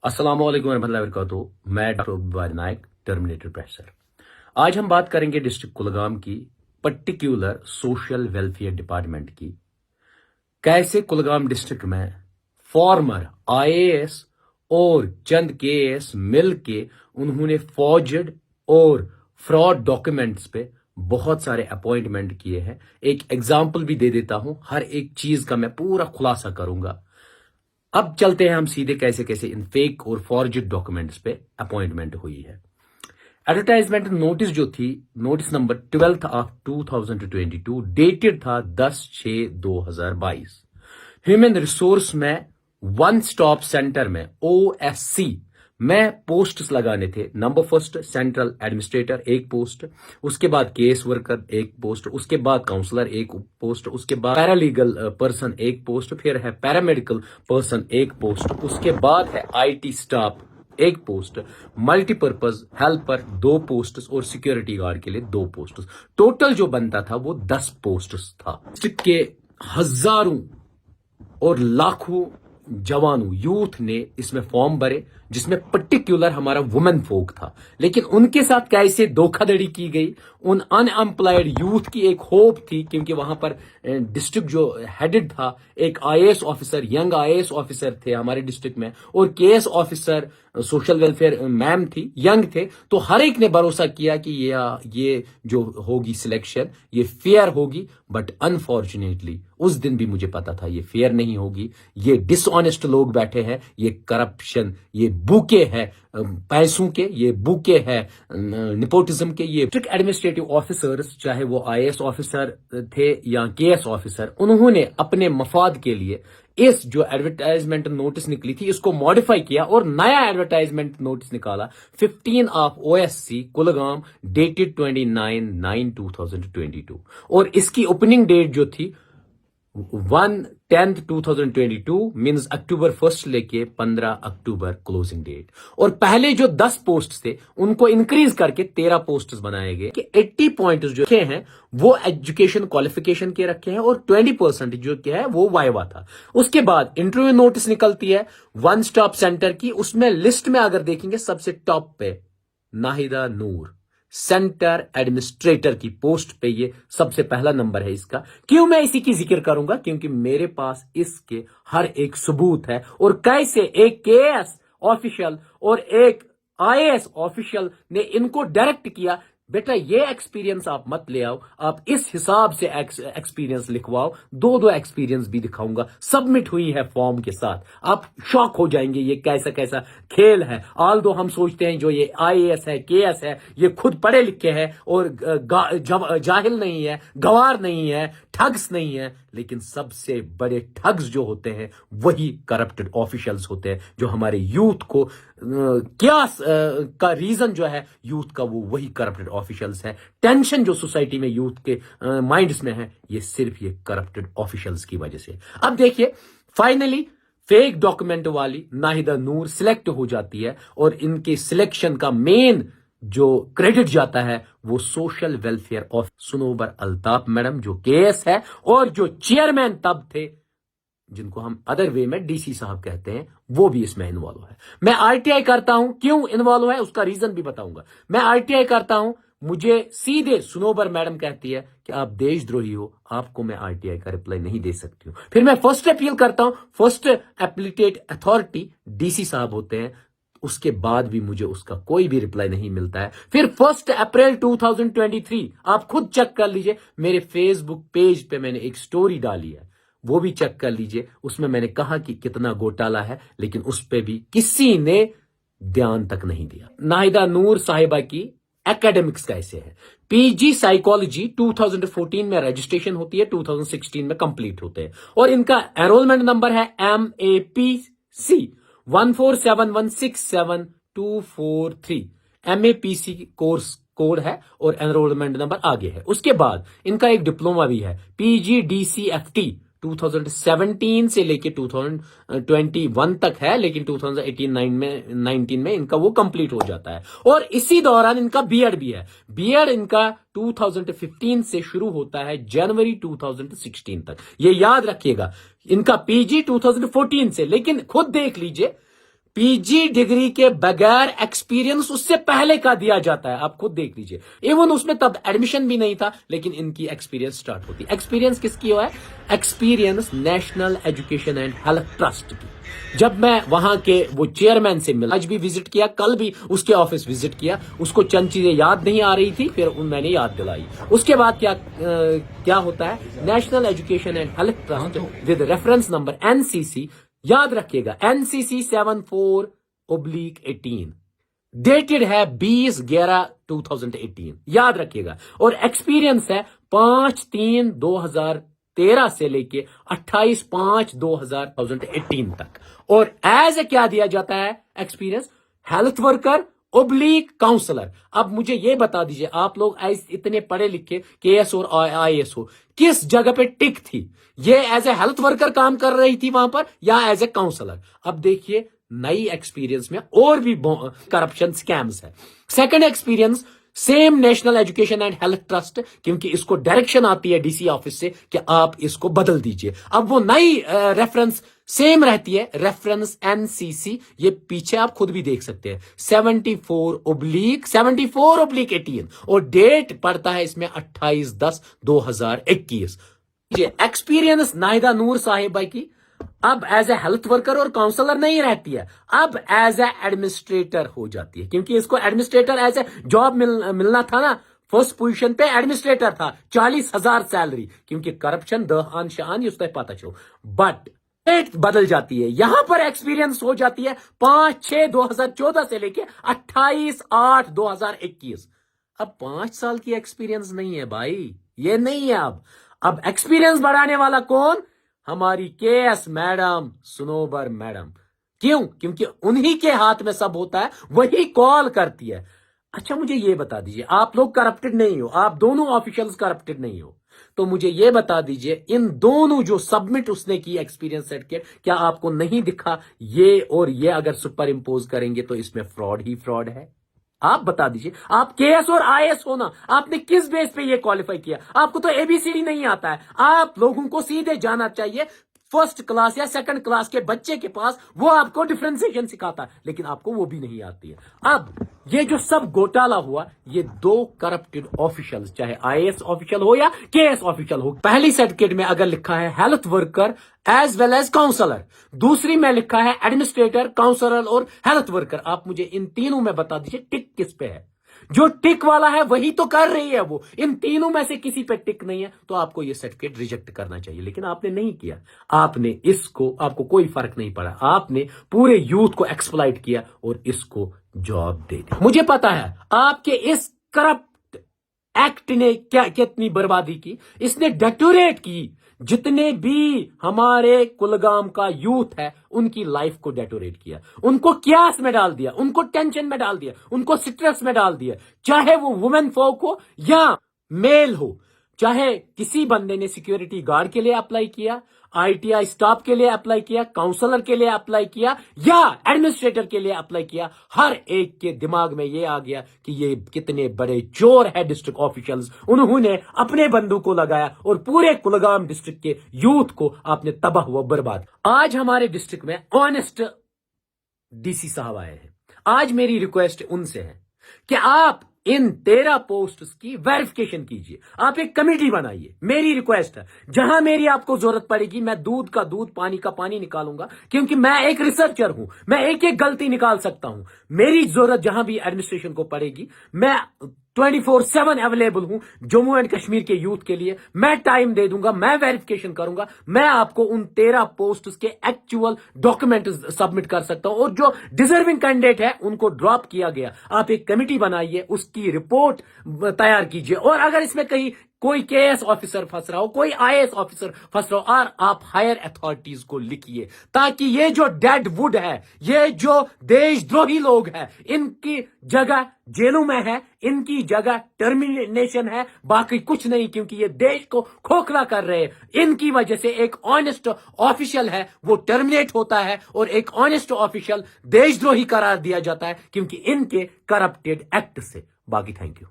अस्सलाम वालेकुम रहमतुल्लाहि व बरकातुहू। मैं डॉक्टर अब्दुल नायक, टर्मिनेटर प्रोफेसर। आज हम बात करेंगे डिस्ट्रिक्ट कुलगाम की पर्टिकुलर सोशल वेलफेयर डिपार्टमेंट की। कैसे कुलगाम डिस्ट्रिक्ट में फॉर्मर आईएएस और चंद केएस मिल के उन्होंने फॉर्जड और फ्रॉड डॉक्यूमेंट्स पे बहुत सारे अपॉइंटमेंट किए हैं। एक एग्जाम्पल भी दे देता हूं, हर एक चीज का मैं पूरा खुलासा करूंगा। अब चलते हैं हम सीधे कैसे कैसे इन फेक और फॉर्जेड डॉक्यूमेंट्स पे अपॉइंटमेंट हुई है। एडवर्टाइजमेंट नोटिस जो थी, नोटिस नंबर 12 ऑफ 2022, डेटेड था 10/6/2022। ह्यूमन रिसोर्स में वन स्टॉप सेंटर में ओएससी में पोस्ट्स लगाने थे। नंबर फर्स्ट सेंट्रल एडमिनिस्ट्रेटर एक पोस्ट, उसके बाद केस वर्कर एक पोस्ट, उसके बाद काउंसलर एक पोस्ट, उसके बाद पैरालीगल पर्सन एक पोस्ट, फिर है पैरामेडिकल पर्सन एक पोस्ट, उसके बाद है आईटी स्टाफ एक पोस्ट, मल्टीपर्पज हेल्पर 2 पोस्ट और सिक्योरिटी गार्ड के लिए 2 पोस्ट। टोटल जो बनता था वो 10 पोस्ट था। डिस्ट्रिक्ट के हजारों और लाखों जवानों यूथ ने इसमें फॉर्म भरे, जिसमें पर्टिकुलर हमारा वुमेन फोक था। लेकिन उनके साथ कैसे धोखाधड़ी की गई, उन अनएम्प्लॉयड यूथ की एक होप थी, क्योंकि वहां पर डिस्ट्रिक्ट जो हेडेड था एक IAS officer, young IAS officer थे हमारे डिस्ट्रिक्ट में, और KS officer social welfare ma'am थी, यंग थे। तो हर एक ने भरोसा किया कि ये जो होगी सिलेक्शन ये फेयर होगी। बट अनफॉर्चुनेटली उस दिन भी मुझे पता था ये फेयर नहीं होगी। ये डिसऑनेस्ट लोग बैठे हैं, ये करप्शन, ये बुके है पैसों के, ये बुके है निपोटिज्म के। ये डिस्ट्रिक्ट एडमिनिस्ट्रेटिव ऑफिसर्स, चाहे वो आईएएस ऑफिसर थे या केएस ऑफिसर, उन्होंने अपने मफाद के लिए इस जो एडवर्टाइजमेंट नोटिस निकली थी इसको मॉडिफाई किया और नया एडवर्टाइजमेंट नोटिस निकाला 15 ऑफ ओएससी कुलगाम, डेटेड 29/9/2022। और इसकी ओपनिंग डेट जो थी 1/10/2022 मीन्स अक्टूबर 1 लेके 15 अक्टूबर क्लोजिंग डेट। और पहले जो 10 पोस्ट थे उनको इंक्रीज करके 13 पोस्ट बनाए गए कि 80 पॉइंट जो हैं वो एजुकेशन क्वालिफिकेशन के रखे हैं और 20% जो क्या है वो वाइवा था। उसके बाद इंटरव्यू नोटिस निकलती है वन स्टॉप सेंटर की। उसमें लिस्ट में अगर देखेंगे सबसे टॉप पे नाहिदा नूर, सेंटर एडमिनिस्ट्रेटर की पोस्ट पे, ये सबसे पहला नंबर है इसका। क्यों मैं इसी की जिक्र करूंगा? क्योंकि मेरे पास इसके हर एक सबूत है। और कैसे एक केएस ऑफिशियल और एक आईएएस ऑफिशियल ने इनको डायरेक्ट किया, बेटा ये एक्सपीरियंस आप मत ले आओ, आप इस हिसाब से एक्सपीरियंस लिखवाओ। दो एक्सपीरियंस भी दिखाऊंगा, सबमिट हुई है फॉर्म के साथ। आप शॉक हो जाएंगे ये कैसा कैसा खेल है। ऑल दो हम सोचते हैं जो ये आईएएस है, केएस है, ये खुद पढ़े लिखे हैं और जाहिल नहीं है, गवार नहीं है, ठग्स नहीं है। लेकिन सबसे बड़े ठग्स जो होते हैं वही करप्टेड ऑफिशियल्स होते हैं, जो हमारे यूथ को क्या का रीजन जो है यूथ का, वो वही करप्टेड ऑफिशियल्स है। टेंशन जो सोसाइटी में यूथ के माइंड्स में है, ये सिर्फ ये करप्टेड ऑफिशियल्स की वजह से। अब देखिए फाइनली फेक डॉक्यूमेंट वाली नाहिदा नूर सिलेक्ट हो जाती है और इनके सिलेक्शन का मेन जो क्रेडिट जाता है वो social welfare of Sunobar Altaf madam जो केएस है, और जो चेयरमैन तब थे जिनको हम अदर वे में डीसी साहब कहते हैं, वो भी इसमें इन्वॉल्व है। मैं आरटीआई करता हूं, क्यों इन्वॉल्व है उसका रीजन भी बताऊंगा। मैं आरटीआई करता हूं, मुझे सीधे सुनोबर मैडम कहती है कि आप देशद्रोही हो, आपको मैं आरटीआई का रिप्लाई नहीं दे सकती हूं। फिर मैं फर्स्ट अपील करता हूं, फर्स्ट एप्लीटेट अथॉरिटी डीसी साहब होते हैं, उसके बाद भी मुझे उसका कोई भी रिप्लाई नहीं मिलता है। फिर 1 अप्रैल 2023 आप खुद चेक कर लीजिए, मेरे फेसबुक पेज पे मैंने एक स्टोरी डाली है, वो भी चेक कर लीजिए। उसमें मैंने कहा कि कितना घोटाला है, लेकिन उस पे भी किसी ने ध्यान तक नहीं दिया। नाहिदा नूर साहिबा की एकेडमिक्स कैसे है? पीजी साइकोलॉजी 2014 में रजिस्ट्रेशन होती है, 2016 में कंप्लीट होते हैं, और इनका एनरोलमेंट नंबर है MAPC 147167243। MAPC कोर्स कोड है और एनरोलमेंट नंबर आगे है। उसके बाद इनका एक डिप्लोमा भी है, PGDCFT 2017 से लेके 2021 तक है, लेकिन 2018-19 में इनका वो कंप्लीट हो जाता है। और इसी दौरान इनका बीएड भी है। बीएड इनका 2015 से शुरू होता है, जनवरी 2016 तक। ये याद रखिएगा, इनका पीजी 2014 से। लेकिन खुद देख लीजिए पीजी डिग्री के बगैर एक्सपीरियंस उससे पहले का दिया जाता है, आप खुद देख लीजिए। इवन उसमें तब एडमिशन भी नहीं था, लेकिन इनकी एक्सपीरियंस स्टार्ट होती। एक्सपीरियंस किसकी हुआ है? Experience national education and health trust की। जब मैं वहां के वो चेयरमैन से मिला, आज भी विजिट किया, कल भी उसके ऑफिस विजिट किया, उसको चंद चीजें याद नहीं आ रही थी, फिर मैंने याद दिलाई। उसके बाद क्या होता है? National education and health trust with reference number NCC, याद रखिएगा, NCC 74/18, डेटेड है 20/11/2018, याद रखिएगा। और एक्सपीरियंस है 5/3/2013 से लेके 28/5/2018 तक। और एज ए क्या दिया जाता है एक्सपीरियंस? Health worker / counsellor. अब मुझे ये बता दीजिए, आप लोग इतने पढ़े लिखे KS और IAS हो, किस जगह पे टिक थी? ये एज ए हेल्थ वर्कर काम कर रही थी वहां पर, या एज ए काउंसलर? अब देखिए, नई एक्सपीरियंस में और भी करप्शन स्कैम्स है। Second experience, same national education and health trust, क्योंकि इसको डायरेक्शन आती है DC ऑफिस से कि आप इसको बदल दीजिए। अब वो नई रेफरेंस सेम रहती है, रेफरेंस NCC, ये पीछे आप खुद भी देख सकते हैं, 74/18, और डेट पड़ता है इसमें 28/10/2021। एक्सपीरियंस नाहिदा नूर साहिबा की अब एज ए हेल्थ वर्कर और काउंसलर नहीं रहती है, अब एज ए एडमिनिस्ट्रेटर हो जाती है, क्योंकि इसको एडमिनिस्ट्रेटर एज ए जॉब मिलना था ना। फर्स्ट पोजीशन पे एडमिनिस्ट्रेटर था, 40,000 सैलरी, क्योंकि करप्शन दहान शान उसका पता चलो। बट डेट बदल जाती है, यहां पर एक्सपीरियंस हो जाती है 5/6/2014 से लेके 28/8/2021। अब 5 साल की एक्सपीरियंस नहीं है भाई, ये नहीं है। अब एक्सपीरियंस बढ़ाने वाला कौन? हमारी KS मैडम, सुनोबर मैडम। क्यों? क्योंकि उन्हीं के हाथ में सब होता है, वही कॉल करती है। अच्छा, मुझे ये बता दीजिए, आप लोग करप्टेड नहीं हो, आप दोनों ऑफिशियल्स करप्टेड नहीं हो, तो मुझे ये बता दीजिए, इन दोनों जो सबमिट उसने की एक्सपीरियंस सर्टिफिकेट, क्या आपको नहीं दिखा? ये और ये अगर सुपर इंपोज करेंगे तो इसमें फ्रॉड ही फ्रॉड है। आप बता दीजिए, आप KS और IAS हो ना, आपने किस बेस पे ये क्वालिफाई किया? आपको तो ABCD नहीं आता है। आप लोगों को सीधे जाना चाहिए फर्स्ट क्लास या सेकंड क्लास के बच्चे के पास, वो आपको डिफरेंशिएशन सिखाता है, लेकिन आपको वो भी नहीं आती है। अब ये जो सब घोटाला हुआ, ये 2 करप्टेड ऑफिशियल्स, चाहे IAS ऑफिशियल हो या KS ऑफिशियल हो, पहली सर्टिफिकेट में अगर लिखा है health worker as well as counsellor, दूसरी में लिखा है एडमिनिस्ट्रेटर, काउंसलर और हेल्थ वर्कर, आप मुझे इन तीनों में बता दीजिए टिक किस पे है? जो टिक वाला है वही तो कर रही है वो, इन तीनों में से किसी पे टिक नहीं है, तो आपको ये सर्टिफिकेट रिजेक्ट करना चाहिए। लेकिन आपने नहीं किया, आपको कोई फर्क नहीं पड़ा, आपने पूरे यूथ को एक्सप्लॉइट किया और इसको जॉब दे दी। मुझे पता है आपके इस करप्ट एक्ट ने कितनी बर्बादी की, इसने डेटोरेट की जितने भी हमारे कुलगाम का यूथ है, उनकी लाइफ को डेटोरेट किया, उनको क्यास में डाल दिया, उनको टेंशन में डाल दिया, उनको स्ट्रेस में डाल दिया, चाहे वो वुमेन फोक हो या मेल हो। चाहे किसी बंदे ने सिक्योरिटी गार्ड के लिए अप्लाई किया, ITI स्टाफ के लिए अप्लाई किया, काउंसलर के लिए अप्लाई किया या एडमिनिस्ट्रेटर के लिए अप्लाई किया, हर एक के दिमाग में ये आ गया कि ये कितने बड़े चोर है डिस्ट्रिक्ट ऑफिशियल्स। उन्होंने अपने बंदूक को लगाया और पूरे कुलगाम डिस्ट्रिक्ट के यूथ को आपने तबाह व बर्बाद। आज हमारे डिस्ट्रिक्ट में ऑनेस्ट DC साहब आए हैं। आज मेरी रिक्वेस्ट उनसे है कि आप इन 13 पोस्ट्स की वेरिफिकेशन कीजिए, आप एक कमेटी बनाइए। मेरी रिक्वेस्ट है, जहां मेरी आपको जरूरत पड़ेगी, मैं दूध का दूध, पानी का पानी निकालूंगा, क्योंकि मैं एक रिसर्चर हूं, मैं एक एक गलती निकाल सकता हूं। मेरी जरूरत जहां भी एडमिनिस्ट्रेशन को पड़ेगी, मैं 24/7 अवेलेबल हूं जम्मू एंड कश्मीर के यूथ के लिए। मैं टाइम दे दूंगा, मैं वेरिफिकेशन करूंगा, मैं आपको उन 13 पोस्ट्स के एक्चुअल डॉक्यूमेंट सबमिट कर सकता हूं, और जो डिजर्विंग कैंडिडेट है उनको ड्रॉप किया गया, आप एक कमेटी बनाइए, उसकी रिपोर्ट तैयार कीजिए। और अगर इसमें कहीं कोई KS ऑफिसर फंस रहा हो, कोई IAS ऑफिसर फंस रहा हो, और आप हायर अथॉरिटीज को लिखिए, ताकि ये जो डेड वुड है, ये जो देशद्रोही लोग हैं, इनकी जगह जेलों में है, इनकी जगह टर्मिनेशन है, बाकी कुछ नहीं, क्योंकि ये देश को खोखला कर रहे हैं। इनकी वजह से एक ऑनेस्ट ऑफिशियल है वो टर्मिनेट होता है, और एक ऑनेस्ट ऑफिशियल देशद्रोही करार दिया जाता है, क्योंकि इनके करप्टेड एक्ट से। बाकी थैंक यू।